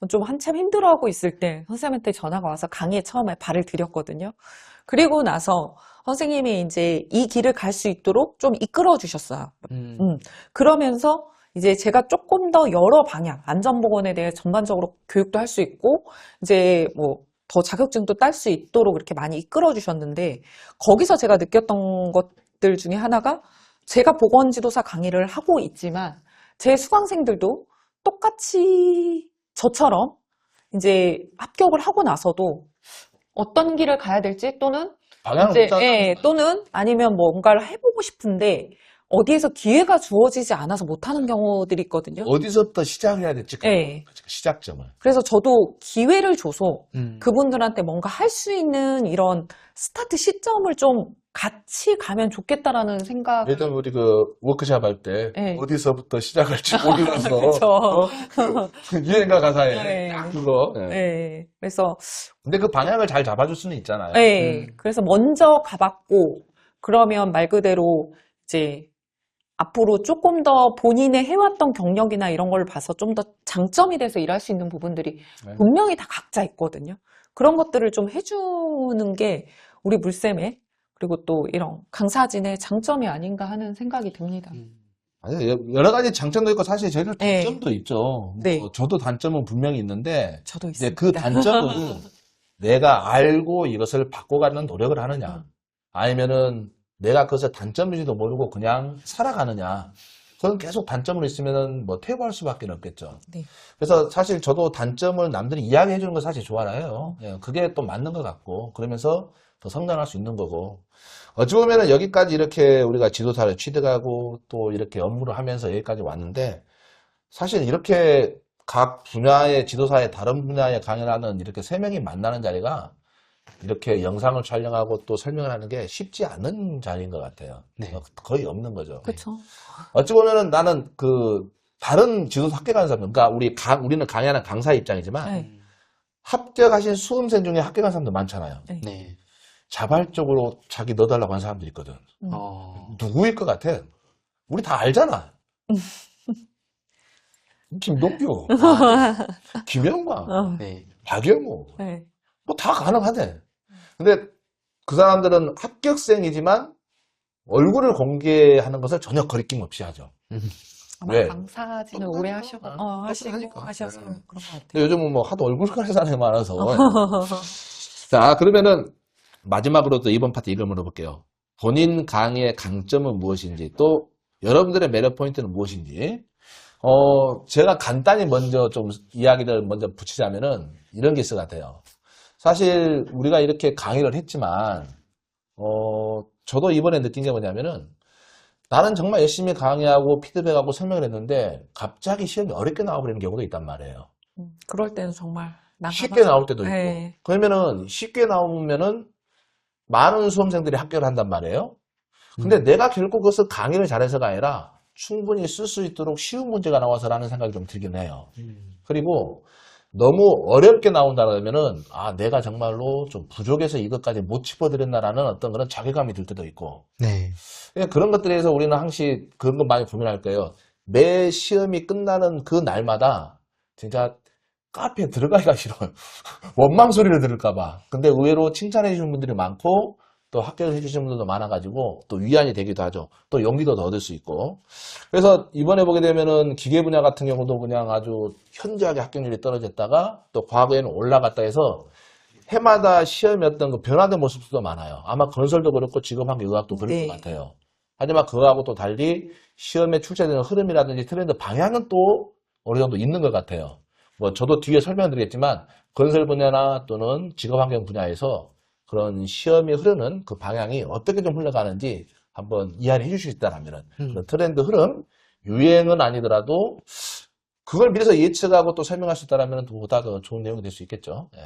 좀 한참 힘들어하고 있을 때 선생님한테 전화가 와서 강의에 처음에 발을 들였거든요. 그리고 나서 선생님이 이제 이 길을 갈 수 있도록 좀 이끌어 주셨어요. 그러면서 이제 제가 조금 더 여러 방향, 안전보건에 대해 전반적으로 교육도 할 수 있고, 이제 뭐 더 자격증도 딸 수 있도록 이렇게 많이 이끌어 주셨는데, 거기서 제가 느꼈던 것들 중에 하나가 제가 보건지도사 강의를 하고 있지만, 제 수강생들도 똑같이 저처럼 이제 합격을 하고 나서도 어떤 길을 가야 될지 또는 방향을 이제, 못 잡는 예, 거야. 또는 아니면 뭔가를 해보고 싶은데 어디에서 기회가 주어지지 않아서 못하는 경우들이 있거든요. 어디서부터 시작해야 될지. 네. 시작점을. 그래서 저도 기회를 줘서 음. 그분들한테 뭔가 할 수 있는 이런 스타트 시점을 좀 같이 가면 좋겠다라는 생각. 예를 들면 우리 그 워크샵 할 때 네. 어디서부터 시작할지 몰라서 그쵸. 유행가 가사에 네. 그거. 예. 네. 그래서, 근데 그 방향을 잘 잡아줄 수는 있잖아요. 네. 그래서 먼저 가봤고, 그러면 말 그대로 이제 앞으로 조금 더 본인의 해왔던 경력이나 이런 걸 봐서 좀 더 장점이 돼서 일할 수 있는 부분들이 네. 분명히 다 각자 있거든요. 그런 것들을 좀 해주는 게 우리 물쌤의 그리고 또 이런 강사진의 장점이 아닌가 하는 생각이 듭니다. 아니, 여러 가지 장점도 있고 사실 저희들 네. 단점도 있죠. 네. 저도 단점은 분명히 있는데 저도 이제 있습니다. 그 단점은 내가 알고 이것을 바꿔가는 노력을 하느냐 아니면은 내가 그것을 단점인지도 모르고 그냥 살아가느냐 그건 계속 단점으로 있으면은 뭐 퇴보할 수밖에 없겠죠. 네. 그래서 사실 저도 단점을 남들이 이야기해 주는 거 사실 좋아해요. 예, 그게 또 맞는 것 같고 그러면서 더 성장할 수 있는 거고 어찌 보면은 여기까지 이렇게 우리가 지도사를 취득하고 또 이렇게 업무를 하면서 여기까지 왔는데 사실 이렇게 각 분야의 지도사의 다른 분야의 강연을 하는 이렇게 세 명이 만나는 자리가 이렇게 영상을 촬영하고 또 설명을 하는 게 쉽지 않은 자리인 것 같아요. 네. 거의 없는 거죠. 그렇죠. 어찌 보면은 나는 그 다른 지도사 합격하는 사람, 그러니까 우리는 강의하는 강사 입장이지만 네. 합격하신 수험생 중에 합격한 사람도 많잖아요. 네. 네. 자발적으로 자기 넣어달라고 하는 사람들이 있거든. 누구일 것 같아? 우리 다 알잖아. 김덕규, 김영광, 네. 박영호, 네. 뭐 다 가능하대. 근데 그 사람들은 합격생이지만 얼굴을 공개하는 것을 전혀 거리낌 없이 하죠. 아마 왜? 강사진을 오래 하시고, 하니까. 하셔서 그런 것 같아요. 근데 요즘은 뭐 하도 얼굴 가는 사람이 많아서. 자, 그러면은 마지막으로 또 이번 파트 이걸 물어볼게요. 본인 강의의 강점은 무엇인지, 또 여러분들의 매력 포인트는 무엇인지. 제가 간단히 먼저 좀 이야기를 먼저 붙이자면은 이런 게 있을 것 같아요. 사실 우리가 이렇게 강의를 했지만, 저도 이번에 느낀 게 뭐냐면은 나는 정말 열심히 강의하고 피드백하고 설명을 했는데 갑자기 시험이 어렵게 나와버리는 경우도 있단 말이에요. 그럴 때는 정말 쉽게 나올 때도 있고. 네. 그러면은 쉽게 나오면은 많은 수험생들이 합격을 한단 말이에요. 근데 내가 결국 그것을 강의를 잘해서가 아니라 충분히 쓸 수 있도록 쉬운 문제가 나와서라는 생각이 좀 들긴 해요. 그리고 너무 어렵게 나온다면은 내가 정말로 좀 부족해서 이것까지 못 짚어드렸나라는 어떤 그런 자괴감이 들 때도 있고. 네. 그러니까 그런 것들에 대해서 우리는 항상 그런 거 많이 고민할 거예요. 매 시험이 끝나는 그 날마다 진짜 카페에 들어가기가 싫어요. 원망 소리를 들을까봐. 근데 의외로 칭찬해 주시는 분들이 많고 또 합격을 해주시는 분들도 많아가지고 또 위안이 되기도 하죠. 또 용기도 더 얻을 수 있고. 그래서 이번에 보게 되면은 기계 분야 같은 경우도 그냥 아주 현저하게 합격률이 떨어졌다가 또 과거에는 올라갔다 해서 해마다 시험이 어떤 그 변화된 모습도 많아요. 아마 건설도 그렇고 직업환경의학도 그럴 네. 것 같아요. 하지만 그거하고 또 달리 시험에 출제되는 흐름이라든지 트렌드 방향은 또 어느 정도 있는 것 같아요. 뭐 저도 뒤에 설명드리겠지만 건설 분야나 또는 직업환경 분야에서 그런 시험이 흐르는 그 방향이 어떻게 좀 흘러가는지 한번 이해를 해주실 수 있다면 그런 트렌드 흐름, 유행은 아니더라도 그걸 미리서 예측하고 또 설명할 수 있다면 보다 더 좋은 내용이 될 수 있겠죠. 예.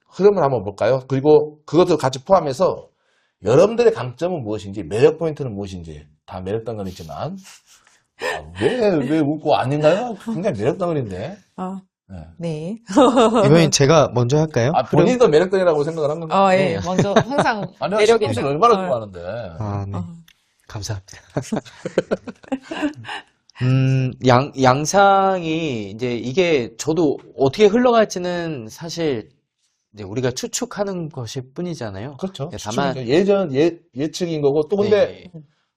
흐름을 한번 볼까요? 그리고 그것도 같이 포함해서 여러분들의 강점은 무엇인지, 매력 포인트는 무엇인지, 다 매력 덩어리지만, 왜 웃고 아닌가요? 굉장히 매력 덩어리인데. 아, 예. 네. 이번엔 제가 먼저 할까요? 본인도 매력 덩어리라고 생각을 한 건가요? 예. 먼저 항상 아니, 매력 신동 씨를 있는. 얼마나 좋아하는데. 아, 네. 어. 감사합니다. 양상이, 이제 이게 저도 어떻게 흘러갈지는 사실 이제 우리가 추측하는 것일 뿐이잖아요. 그렇죠. 네, 다만, 예측인 거고, 또 근데, 네,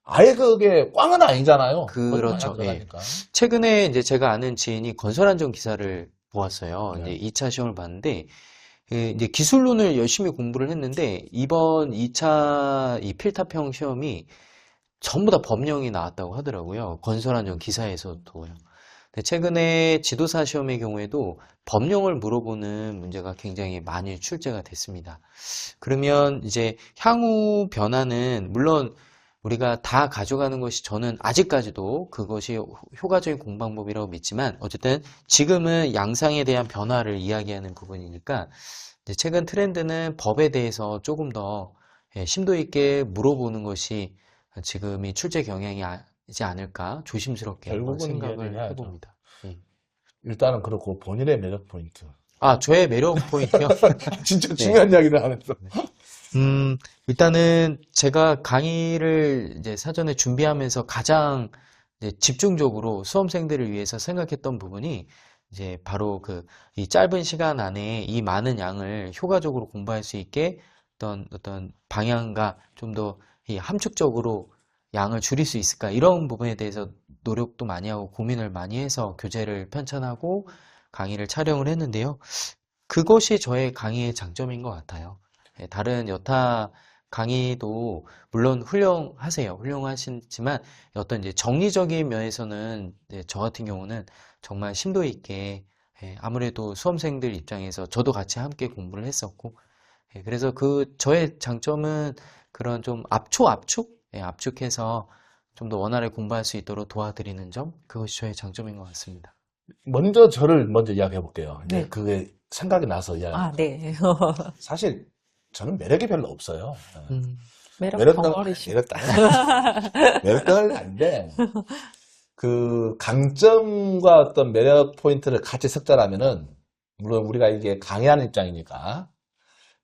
아예 그게 꽝은 아니잖아요. 그렇죠. 거기 많이 들어가니까. 최근에 이제 제가 아는 지인이 건설안전 기사를 보았어요. 네. 이제 2차 시험을 봤는데, 이제 기술론을 열심히 공부를 했는데, 이번 2차 이 필탑형 시험이 전부 다 법령이 나왔다고 하더라고요. 건설안전 기사에서도요. 근데 최근에 지도사 시험의 경우에도 법령을 물어보는 문제가 굉장히 많이 출제가 됐습니다. 그러면 이제 향후 변화는 물론 우리가 다 가져가는 것이 저는 아직까지도 그것이 효과적인 공부방법이라고 믿지만 어쨌든 지금은 양상에 대한 변화를 이야기하는 부분이니까 이제 최근 트렌드는 법에 대해서 조금 더 심도 있게 물어보는 것이 지금이 출제 경향이지 않을까 조심스럽게 한번 결국은 생각을 이야기를 해야죠. 해봅니다. 예. 일단은 그렇고, 본인의 매력 포인트. 아, 저의 매력 포인트요? 진짜 중요한 이야기를 안 했어. 일단은 제가 강의를 이제 사전에 준비하면서 가장 이제 집중적으로 수험생들을 위해서 생각했던 부분이 이제 바로 이 짧은 시간 안에 이 많은 양을 효과적으로 공부할 수 있게 어떤 방향과 좀 더 이 함축적으로 양을 줄일 수 있을까 이런 부분에 대해서 노력도 많이 하고 고민을 많이 해서 교재를 편찬하고 강의를 촬영을 했는데요. 그것이 저의 강의의 장점인 것 같아요. 다른 여타 강의도 물론 훌륭하시지만 어떤 이제 정리적인 면에서는 이제 저 같은 경우는 정말 심도 있게 아무래도 수험생들 입장에서 저도 같이 함께 공부를 했었고 그래서 저의 장점은 그런 좀 압축해서 좀 더 원활하게 공부할 수 있도록 도와드리는 점 그것이 저의 장점인 것 같습니다. 저를 먼저 이야기해 볼게요. 이제 네. 그게 생각이 나서 이야기. 아, 네. 사실 저는 매력이 별로 없어요. 매력 매력 덩어리시. 매력 덩어리는 아닌데 그 강점과 어떤 매력 포인트를 같이 섞자라면은 물론 우리가 이게 강의하는 입장이니까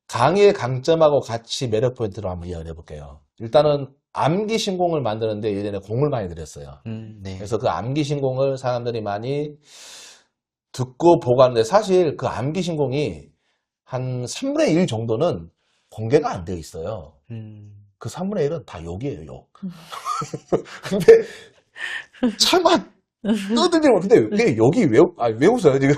강의의 강점하고 같이 매력 포인트로 한번 이야기해 볼게요. 일단은 암기 신공을 만드는데 예전에 공을 많이 들였어요. 네. 그래서 그 암기 신공을 사람들이 많이 듣고 보고 하는데 사실 그 암기 신공이 한 3분의 1 정도는 공개가 안 되어 있어요. 그 3분의 1은 다 욕이에요, 욕. 근데 차마 떠들지만 근데 왜 욕이 왜 웃어요, 지금?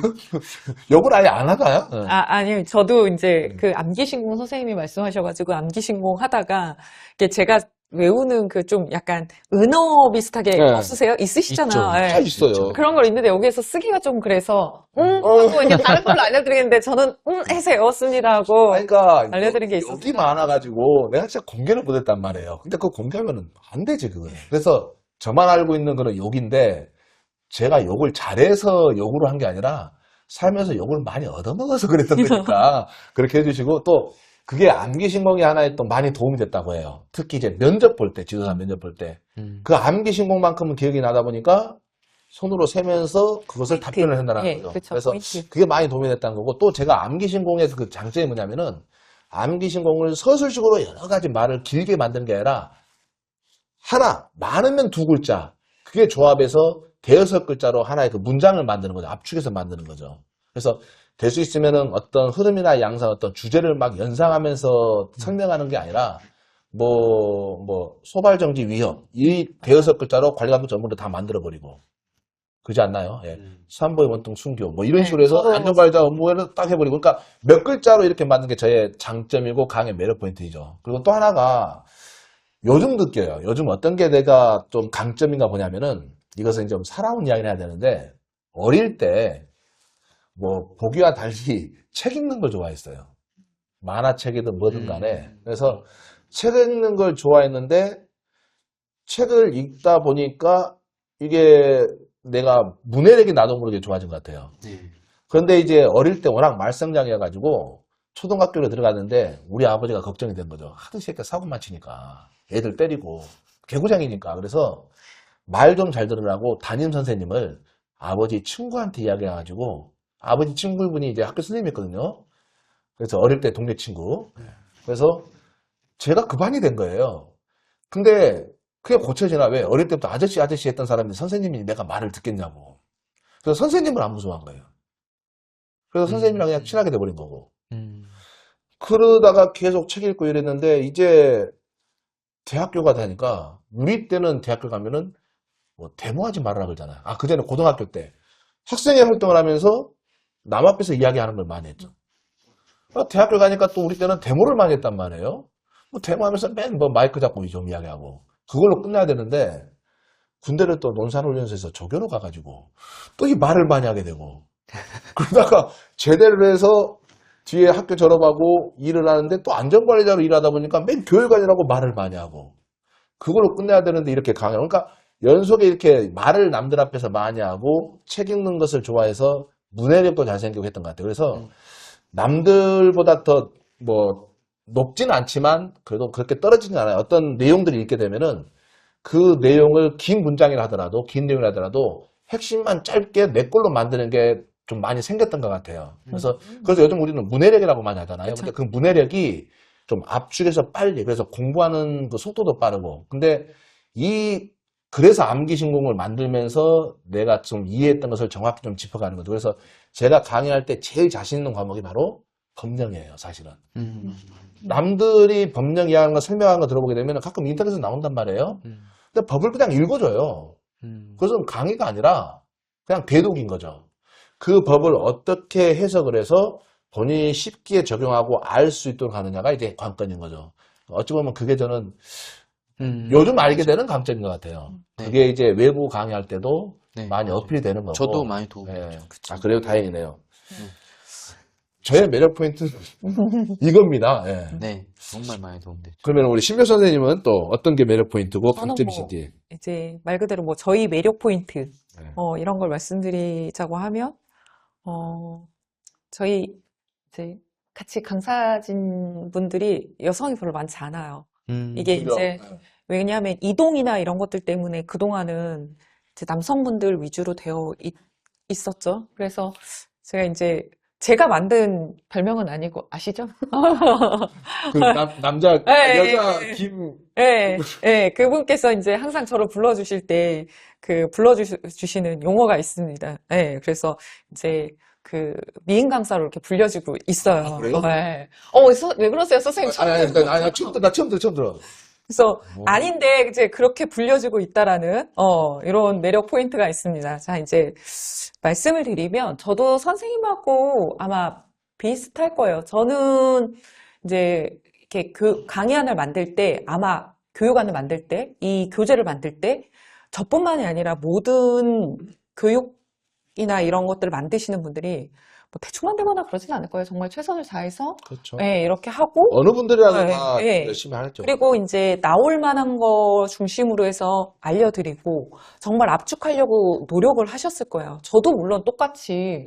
욕을 아예 안 하나요? 아니요. 저도 이제 그 암기신공 선생님이 말씀하셔가지고 암기신공 하다가 이게 제가 외우는 그 좀 약간 은어 비슷하게 네. 없으세요? 있으시잖아요. 다 예. 있어요. 그런 걸 있는데 여기에서 쓰기가 좀 그래서 하고 이제 다른 걸로 알려드리는데 저는 해서 씁니다 하고 그러니까 알려드린 게 있었어요. 욕이 많아가지고 내가 진짜 공개를 못했단 말이에요. 근데 그거 공개하면은 안 되지 그거는. 그래서 저만 알고 있는 그런 욕인데 제가 욕을 잘해서 욕으로 한 게 아니라 살면서 욕을 많이 얻어먹어서 그랬던 거니까 그렇게 해주시고 또 그게 암기 신공이 하나에 또 많이 도움이 됐다고 해요. 특히 이제 면접 볼 때, 지도사 면접 볼 때. 그 암기 신공만큼은 기억이 나다 보니까 손으로 세면서 그것을 답변을 한다는 예, 거죠. 그쵸, 그래서 포인트. 그게 많이 도움이 됐다는 거고 또 제가 암기 신공에서 그 장점이 뭐냐면은 암기 신공을 서술식으로 여러 가지 말을 길게 만드는 게 아니라 하나, 많으면 두 글자. 그게 조합해서 대여섯 글자로 하나의 그 문장을 만드는 거죠. 압축해서 만드는 거죠. 그래서 될 수 있으면은 어떤 흐름이나 양상, 어떤 주제를 막 연상하면서 설명하는 게 아니라 소발정지 위험 이 대여섯 글자로 관리감독 전문을 다 만들어버리고 그러지 않나요? 예. 수산보의 원통 순교 이런 네, 식으로 해서 저도 안전관리자 업무를 딱 해버리고 그러니까 몇 글자로 이렇게 만든 게 저의 장점이고 강의 매력 포인트이죠. 그리고 또 하나가 요즘 느껴요. 요즘 어떤 게 내가 좀 강점인가 보냐면은 이것은 좀 살아온 이야기를 해야 되는데 어릴 때 보기와 달리 책 읽는 걸 좋아했어요. 만화책이든 뭐든 간에. 그래서 책 읽는 걸 좋아했는데 책을 읽다 보니까 이게 내가 문해력이 나도 모르게 좋아진 것 같아요. 네. 그런데 이제 어릴 때 워낙 말썽장이어가지고 초등학교로 들어갔는데 우리 아버지가 걱정이 된 거죠. 하도 이 새끼 사고만 치니까 애들 때리고 개구장이니까. 그래서 말 좀 잘 들으라고 담임 선생님을 아버지 친구한테 이야기해가지고 아버지 친구분이 이제 학교 선생님이었거든요. 그래서 어릴 때 동네 친구. 그래서 제가 그 반이 된 거예요. 근데 그게 고쳐지나? 왜? 어릴 때부터 아저씨 했던 사람이 선생님이 내가 말을 듣겠냐고. 그래서 선생님을 안 무서워한 거예요. 그래서 선생님이랑 그냥 친하게 돼버린 거고. 그러다가 계속 책 읽고 이랬는데 이제 대학교가 되니까 우리 때는 대학교 가면은 뭐 데모하지 말아라 그러잖아요. 아, 그전에 고등학교 때 학생회 활동을 하면서 남 앞에서 이야기하는 걸 많이 했죠. 대학교 가니까 또 우리 때는 데모를 많이 했단 말이에요. 뭐 데모하면서 맨 뭐 마이크 잡고 좀 이야기하고 그걸로 끝나야 되는데 군대를 또 논산훈련소에서 조교로 가가지고 또 이 말을 많이 하게 되고 그러다가 제대를 해서 뒤에 학교 졸업하고 일을 하는데 또 안전관리자로 일하다 보니까 맨 교육관이라고 말을 많이 하고 그걸로 끝내야 되는데 이렇게 강요. 그러니까 연속에 이렇게 말을 남들 앞에서 많이 하고 책 읽는 것을 좋아해서 문해력도 잘생기고 했던 것 같아요. 그래서 남들보다 더 뭐 높지는 않지만 그래도 그렇게 떨어지진 않아요. 어떤 내용들을 읽게 되면은 그 내용을 긴 문장이라 하더라도 긴 내용이라 하더라도 핵심만 짧게 내 걸로 만드는 게 좀 많이 생겼던 것 같아요. 그래서 요즘 우리는 문해력이라고 많이 하잖아요. 근데 그 문해력이 좀 압축해서 빨리 그래서 공부하는 그 속도도 빠르고 근데 그래서 암기신공을 만들면서 내가 좀 이해했던 것을 정확히 좀 짚어가는 거죠. 그래서 제가 강의할 때 제일 자신 있는 과목이 바로 법령이에요, 사실은. 남들이 법령 이야기하는 거 설명하는 거 들어보게 되면 가끔 인터넷에 나온단 말이에요. 근데 법을 그냥 읽어줘요. 그것은 강의가 아니라 그냥 대독인 거죠. 그 법을 어떻게 해석을 해서 본인이 쉽게 적용하고 알 수 있도록 하느냐가 이제 관건인 거죠. 어찌 보면 그게 저는 요즘 알게 되는 강점인 것 같아요. 네. 그게 이제 외부 강의할 때도 네, 많이 맞아요. 어필이 되는 거고. 저도 많이 도움이 예. 되죠. 아, 그래요? 다행이네요. 저의 매력 포인트는 이겁니다. 예. 네, 정말 많이 도움되죠. 그러면 우리 신묘 선생님은 또 어떤 게 매력 포인트고 저는 강점이신지. 이제 말 그대로 뭐 저희 매력 포인트 네. 이런 걸 말씀드리자고 하면 저희 이제 같이 강사진 분들이 여성이 별로 많지 않아요. 이게 그죠? 이제 네. 왜냐하면 이동이나 이런 것들 때문에 그동안은 이제 남성분들 위주로 되어 있었죠. 그래서 제가 이제 제가 만든 별명은 아니고 아시죠? 그 남자, 예, 여자, 예, 김. 예, 예, 그분께서 이제 항상 저를 불러주실 때 불러주시는 용어가 있습니다. 예, 그래서 이제 그 미인 강사로 이렇게 불려지고 있어요. 아, 그래요? 예. 왜 그러세요, 선생님? 아니, 나 처음 들어. 그래서 뭐. 아닌데 이제 그렇게 불려지고 있다라는 이런 매력 포인트가 있습니다. 자, 이제 말씀을 드리면 저도 선생님하고 아마 비슷할 거예요. 저는 이제 이렇게 강의안을 만들 때 아마 교육안을 만들 때 이 교재를 만들 때 저뿐만이 아니라 모든 교육이나 이런 것들을 만드시는 분들이 뭐 대충 만들거나 그러진 않을 거예요. 정말 최선을 다해서 그렇죠. 네, 이렇게 하고 어느 분들이라도 네, 다 네. 열심히 하죠. 그리고 이제 나올 만한 거 중심으로 해서 알려드리고 정말 압축하려고 노력을 하셨을 거예요. 저도 물론 똑같이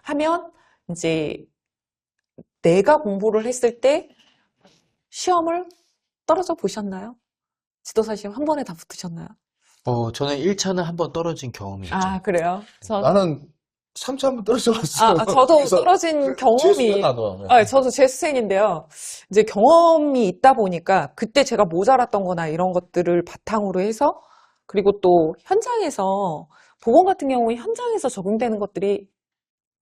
하면 이제 내가 공부를 했을 때 시험을 떨어져 보셨나요? 지도사 시험 한 번에 다 붙으셨나요? 저는 1차는 한번 떨어진 경험이 있죠. 아, 그래요? 나는 3차 한번 떨어져갔어. 저도 떨어진 경험이, 저도 재수생인데요. 이제 경험이 있다 보니까 그때 제가 모자랐던 거나 이런 것들을 바탕으로 해서 그리고 또 현장에서 보건 같은 경우는 현장에서 적용되는 것들이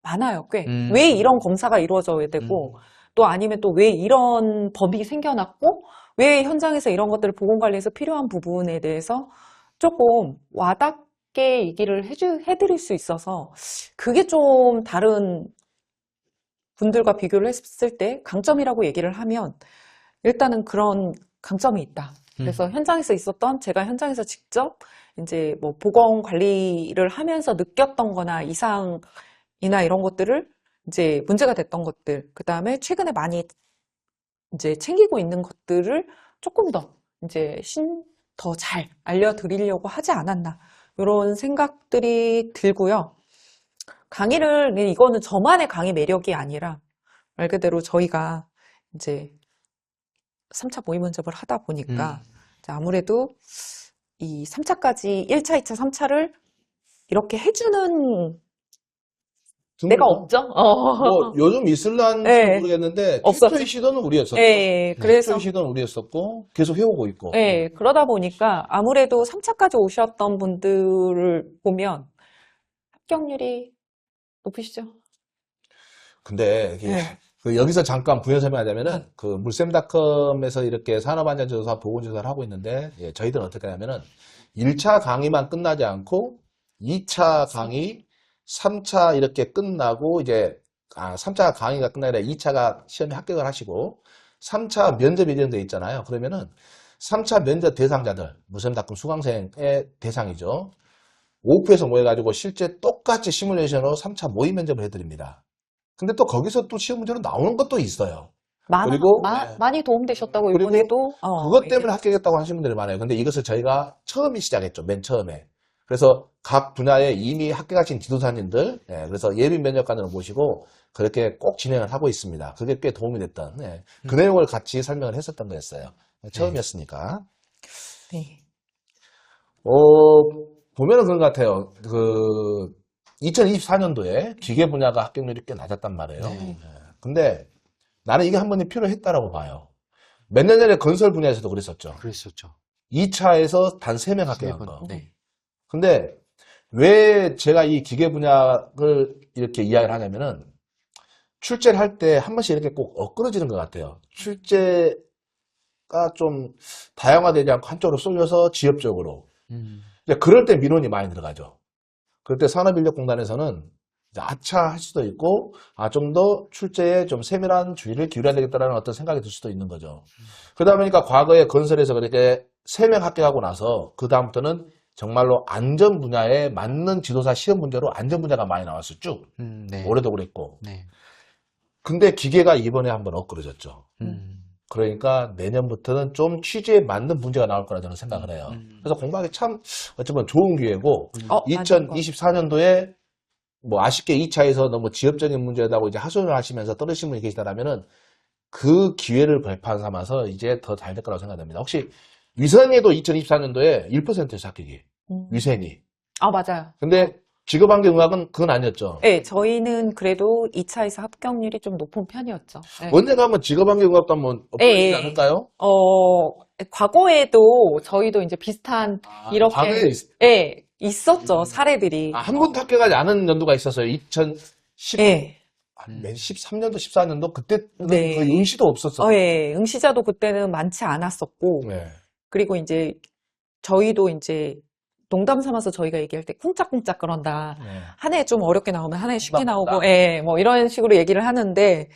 많아요, 꽤. 왜 이런 검사가 이루어져야 되고 또 아니면 또 왜 이런 법이 생겨났고 왜 현장에서 이런 것들을 보건관리에서 필요한 부분에 대해서 조금 와닿게 얘기를 해드릴 수 있어서 그게 좀 다른 분들과 비교를 했을 때 강점이라고 얘기를 하면 일단은 그런 강점이 있다. 그래서 현장에서 제가 현장에서 직접 이제 뭐 보건 관리를 하면서 느꼈던 거나 이상이나 이런 것들을 이제 문제가 됐던 것들, 그 다음에 최근에 많이 이제 챙기고 있는 것들을 조금 더 이제 더 잘 알려드리려고 하지 않았나. 이런 생각들이 들고요. 강의를, 이거는 저만의 강의 매력이 아니라 말 그대로 저희가 이제 3차 모의 면접을 하다 보니까 이제 아무래도 이 3차까지 1차, 2차, 3차를 이렇게 해주는 데가 없죠. 뭐 요즘 있을란지 네. 모르겠는데 없었죠. 최초의 시도는 우리였었고 네, 그래서 최초의 시도는 우리였었고 계속 해오고 있고 네, 그러다 보니까 아무래도 3차까지 오셨던 분들을 보면 합격률이 높으시죠? 근데 이게 네. 그 여기서 잠깐 부연 설명하자면은 그 물샘닷컴에서 이렇게 산업안전조사 보건조사를 하고 있는데 예, 저희들은 어떻게 하냐면은 1차 강의만 끝나지 않고 2차 강의, 3차 이렇게 끝나고 이제 3차 강의가 끝나야 2차가 시험에 합격을 하시고 3차 면접 예정돼 있잖아요. 그러면은 3차 면접 대상자들 물샘닷컴 수강생의 대상이죠. 오프에서 모여가지고 실제 똑같이 시뮬레이션으로 3차 모의 면접을 해드립니다. 근데 또 거기서 또 시험 문제로 나오는 것도 있어요. 그리고 많이 도움되셨다고 그리고 이번에도 그것 때문에 합격했다고 하시는 분들이 많아요. 근데 이것을 저희가 처음에 시작했죠. 맨 처음에. 그래서 각 분야에 이미 합격하신 지도사님들, 예, 그래서 예비 면접관을 모시고 그렇게 꼭 진행을 하고 있습니다. 그게 꽤 도움이 됐던, 예, 그 내용을 같이 설명을 했었던 거였어요. 처음이었으니까. 네. 보면은 그런 것 같아요. 2024년도에 기계 분야가 합격률이 꽤 낮았단 말이에요. 네. 예. 근데 나는 이게 한 번이 필요했다라고 봐요. 몇 년 전에 건설 분야에서도 그랬었죠. 그랬었죠. 2차에서 단 3명 합격한 번, 거. 네. 근데 왜 제가 이 기계 분야를 이렇게 이야기를 하냐면은 출제를 할 때 한 번씩 이렇게 꼭 엇그러지는 것 같아요. 출제가 좀 다양화되지 않고 한쪽으로 쏠려서 지역적으로. 이제 그럴 때 민원이 많이 들어가죠. 그럴 때 산업인력공단에서는 아차할 수도 있고, 좀 더 출제에 좀 세밀한 주의를 기울여야 되겠다라는 어떤 생각이 들 수도 있는 거죠. 그러다 보니까 과거에 건설에서 그렇게 3명 합격하고 나서, 그다음부터는 정말로 안전 분야에 맞는 지도사 시험 문제로 안전 분야가 많이 나왔었죠. 네. 올해도 그랬고. 네. 근데 기계가 이번에 한번 엇그러졌죠. 그러니까 내년부터는 좀 취지에 맞는 문제가 나올 거라 저는 생각을 해요. 그래서 공부하기 참 어쩌면 좋은 기회고, 2024년도에 뭐 아쉽게 2차에서 너무 지엽적인 문제다고 이제 하소연을 하시면서 떨어지신 분이 계시다라면은 그 기회를 발판 삼아서 이제 더 잘 될 거라고 생각됩니다. 혹시 위생에도 2024년도에 1%였어요, 합격이. 위생이. 맞아요. 근데 직업환경의학은 그건 아니었죠. 네, 저희는 그래도 2차에서 합격률이 좀 높은 편이었죠. 네. 언젠가 한번 직업환경의학도 한번 없어지지 않을까요? 과거에도 저희도 이제 비슷한 이렇게 과거에 있었죠, 사례들이. 한 번도 합격하지 않은 연도가 있었어요. 2010, 네. 13년도, 14년도 그때는 네. 거의 응시도 없었어요. 예, 응시자도 그때는 많지 않았었고, 네. 그리고 이제 저희도 이제 농담 삼아서 저희가 얘기할 때 쿵짝쿵짝 그런다. 네. 한 해 좀 어렵게 나오면 한 해 쉽게 쿵짝쿵짝. 나오고, 뭐 이런 식으로 얘기를 하는데,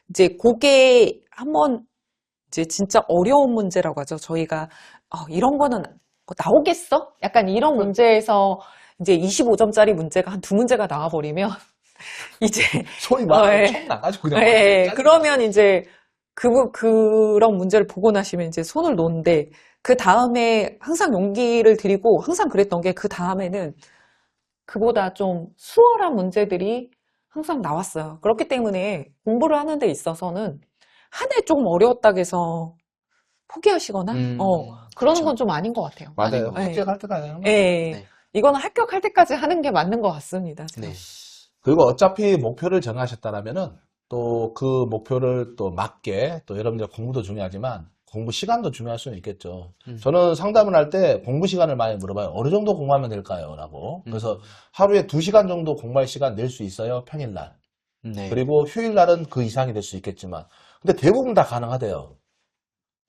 이제 그게 한번 이제 진짜 어려운 문제라고 하죠. 저희가, 이런 거는 나오겠어? 약간 이런 문제에서 이제 25점짜리 문제가 한 2문제가 나와버리면, 이제, 소리 막 나가지고 그냥. 그러면 이제 그런 문제를 보고 나시면 이제 손을 놓는데, 그 다음에 항상 용기를 드리고 항상 그랬던 게 그 다음에는 그보다 좀 수월한 문제들이 항상 나왔어요. 그렇기 때문에 공부를 하는 데 있어서는 한 해 조금 어려웠다고 해서 포기하시거나 그러는 건 좀 아닌 것 같아요. 맞아요. 네. 합격할 때까지 하는 네. 네. 이거는 합격할 때까지 하는 게 맞는 것 같습니다. 네. 그리고 어차피 목표를 정하셨다라면은 또 그 목표를 또 맞게 또 여러분들 공부도 중요하지만 공부 시간도 중요할 수는 있겠죠. 저는 상담을 할 때 공부 시간을 많이 물어봐요. 어느 정도 공부하면 될까요? 라고. 그래서 하루에 2시간 정도 공부할 시간 낼 수 있어요. 평일날. 네. 그리고 휴일날은 그 이상이 될 수 있겠지만. 근데 대부분 다 가능하대요.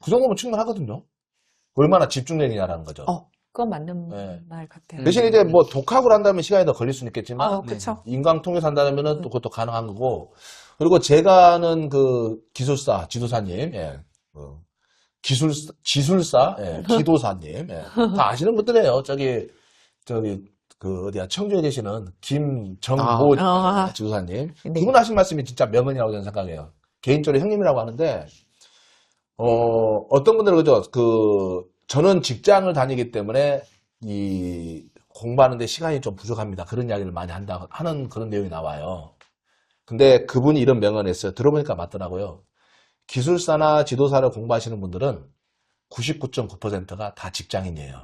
그 정도면 충분하거든요. 얼마나 집중력이냐라는 거죠. 그건 맞는 네. 말 같아요. 대신 이제 뭐 독학으로 한다면 시간이 더 걸릴 수는 있겠지만 그쵸. 인강 통해서 한다면은 또 그것도 가능한 거고. 그리고 제가 아는 그 기술사, 지도사님, 기술사, 기도사님, 다 아시는 분들이에요. 저기, 어디야, 청주에 계시는 김정모 지도사님. 네. 그분 하신 말씀이 진짜 명언이라고 저는 생각해요. 개인적으로 형님이라고 하는데, 어떤 분들은 그죠, 저는 직장을 다니기 때문에, 공부하는데 시간이 좀 부족합니다. 그런 이야기를 많이 하는 그런 내용이 나와요. 근데 그분이 이런 명언을 했어요. 들어보니까 맞더라고요. 기술사나 지도사를 공부하시는 분들은 99.9%가 다 직장인이에요.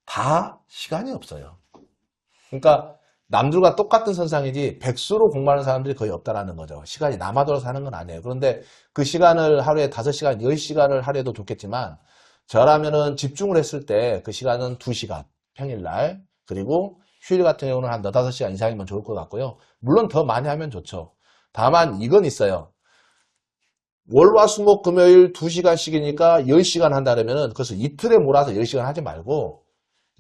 다 시간이 없어요. 그러니까 남들과 똑같은 선상이지 백수로 공부하는 사람들이 거의 없다라는 거죠. 시간이 남아돌아서 사는 건 아니에요. 그런데 그 시간을 하루에 5시간, 10시간을 하루에도 좋겠지만 저라면은 집중을 했을 때 그 시간은 2시간, 평일날. 그리고 휴일 같은 경우는 한 4-5시간 이상이면 좋을 것 같고요. 물론 더 많이 하면 좋죠. 다만 이건 있어요. 월화수목 금요일 2시간씩이니까 10시간 한다면은 그것을 이틀에 몰아서 10시간 하지 말고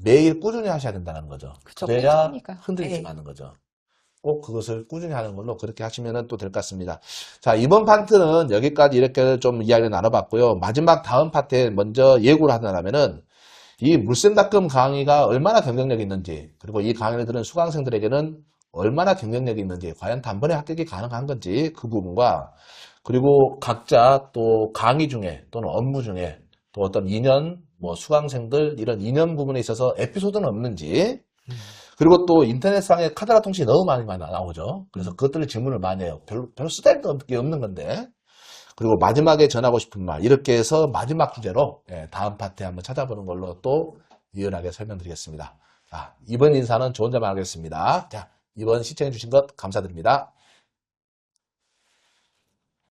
매일 꾸준히 하셔야 된다는 거죠. 그쵸, 그래야 꾸준히가. 흔들리지 네. 않는 거죠. 꼭 그것을 꾸준히 하는 걸로 그렇게 하시면 또 될 것 같습니다. 자, 이번 파트는 여기까지 이렇게 좀 이야기를 나눠봤고요. 마지막 다음 파트에 먼저 예고를 하자면은 이 물샘닷컴 강의가 얼마나 경쟁력이 있는지, 그리고 이 강의를 들은 수강생들에게는 얼마나 경쟁력이 있는지, 과연 단번에 합격이 가능한 건지 그 부분과, 그리고 각자 또 강의 중에 또는 업무 중에 또 어떤 인연, 뭐 수강생들 이런 인연 부분에 있어서 에피소드는 없는지, 그리고 또 인터넷상에 카더라 통신이 너무 많이 나오죠. 그래서 그것들을 질문을 많이 해요. 별로 쓰잘데도 없는 건데. 그리고 마지막에 전하고 싶은 말, 이렇게 해서 마지막 주제로 다음 파트에 한번 찾아보는 걸로 또 유연하게 설명드리겠습니다. 자, 이번 인사는 좋은 점만 하겠습니다. 자, 이번 시청해주신 것 감사드립니다.